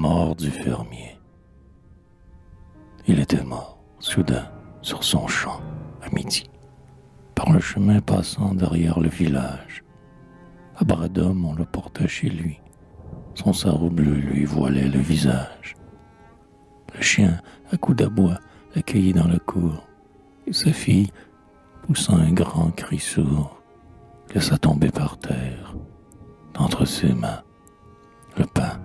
mort du fermier. Il était mort, soudain, sur son champ, à midi, par le chemin passant derrière le village. À bras d'homme, on le porta chez lui. Son sarrau bleu lui voilait le visage. Le chien, à coups d'abois, l'accueillit dans la cour, et sa fille, poussant un grand cri sourd, laissa tomber par terre, d'entre ses mains, le pain.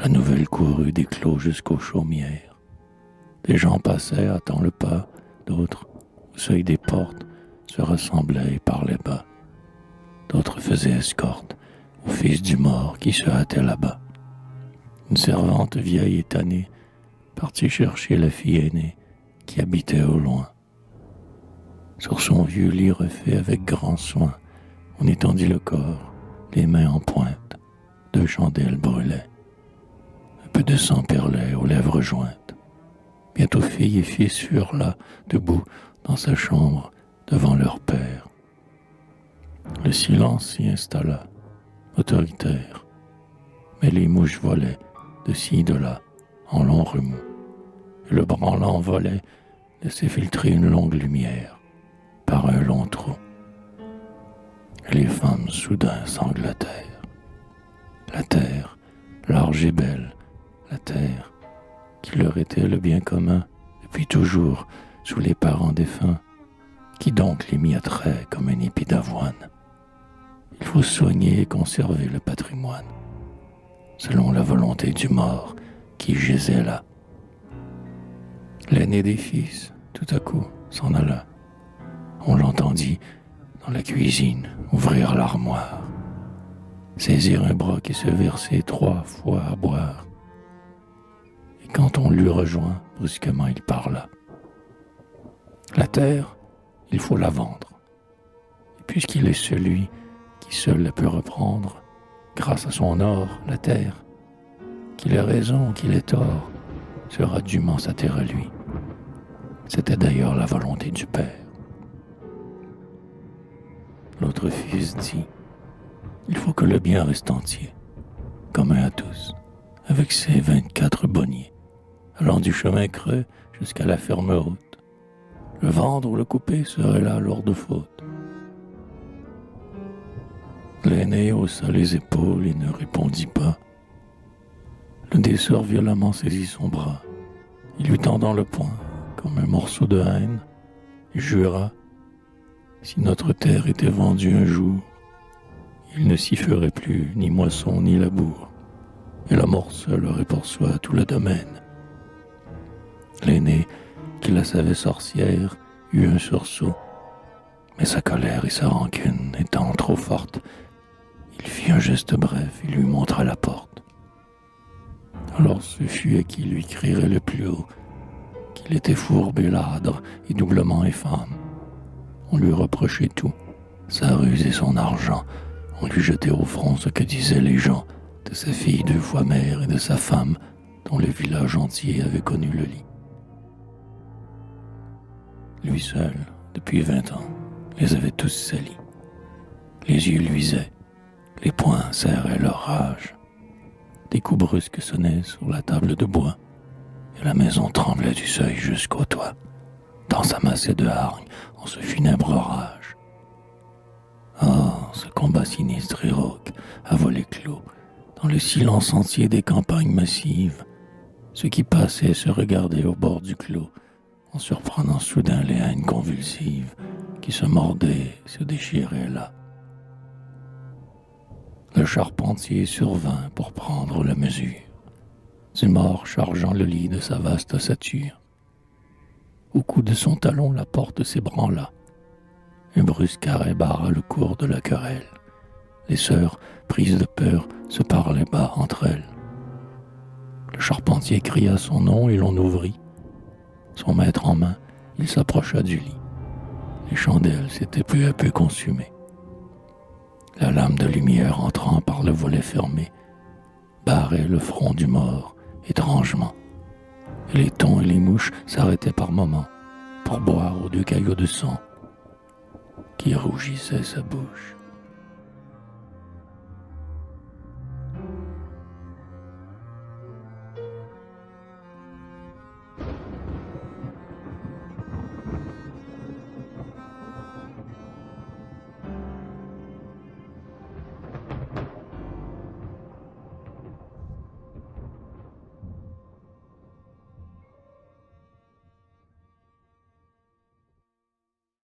La nouvelle courut des clos jusqu'aux chaumières. Des gens passaient, hâtant le pas, d'autres, au seuil des portes, se rassemblaient et parlaient bas. D'autres faisaient escorte au fils du mort qui se hâtait là-bas. Une servante vieille et tannée partit chercher la fille aînée qui habitait au loin. Sur son vieux lit refait avec grand soin, on étendit le corps, les mains en pointe, 2 chandelles brûlaient. Un peu de sang perlait aux lèvres jointes. Bientôt fille et fils furent là, debout dans sa chambre, devant leur père. Le silence s'y installa, autoritaire, mais les mouches volaient de ci de là, en longs remous, et le branlant volet laissait filtrer une longue lumière par un long trou. Et les femmes soudain sanglotèrent. La terre, large et belle, la terre, qui leur était le bien commun depuis toujours sous les parents défunts, qui donc les mit à trait comme un épi d'avoine. Il faut soigner et conserver le patrimoine, selon la volonté du mort qui gisait là. L'aîné des fils, tout à coup, s'en alla. On l'entendit, dans la cuisine, ouvrir l'armoire, saisir un broc et se verser 3 fois à boire. Et quand on l'eut rejoint, brusquement il parla. La terre, il faut la vendre. Et puisqu'il est celui qui seul la peut reprendre, grâce à son or, la terre, qu'il ait raison ou qu'il ait tort, sera dûment sa terre à lui. C'était d'ailleurs la volonté du père. L'autre fils dit, il faut que le bien reste entier, commun à tous, avec ses 24 bonniers, allant du chemin creux jusqu'à la ferme haute. Le vendre ou le couper serait là lourde faute. L'aîné haussa les épaules et ne répondit pas. Le désseur violemment saisit son bras. Il lui tendant le poing, comme un morceau de haine, et jura, si notre terre était vendue un jour, il ne s'y ferait plus ni moisson ni labour, et la mort seule aurait pour soi tout le domaine. L'aîné, qui la savait sorcière, eut un sursaut, mais sa colère et sa rancune étant trop fortes, il fit un geste bref et lui montra la porte. Alors ce fut à qui lui crierait le plus haut qu'il était fourbe et ladre et doublement infâme. On lui reprochait tout, sa ruse et son argent. On lui jetait au front ce que disaient les gens de sa fille 2 fois mère et de sa femme dont le village entier avait connu le lit. Lui seul, depuis 20 ans, les avait tous salis. Les yeux luisaient, les poings serraient leur rage. Des coups brusques sonnaient sur la table de bois, et la maison tremblait du seuil jusqu'au toit, dans sa massée de hargne en ce funèbre orage. Oh, ce combat sinistre et rauque, à volets clos, dans le silence entier des campagnes massives, ceux qui passaient se regardaient au bord du clos, en surprenant soudain les haines convulsives qui se mordaient et se déchiraient là. Le charpentier survint pour prendre la mesure du mort chargeant le lit de sa vaste ossature. Au coup de son talon, la porte s'ébranla. Un brusque arrêt barra le cours de la querelle. Les sœurs, prises de peur, se parlaient bas entre elles. Le charpentier cria son nom et l'on ouvrit. Son maître en main, il s'approcha du lit. Les chandelles s'étaient peu à peu consumées. La lame de lumière entrant par le volet fermé barrait le front du mort étrangement, et les thons et les mouches s'arrêtaient par moments pour boire aux 2 caillots de sang qui rougissaient sa bouche.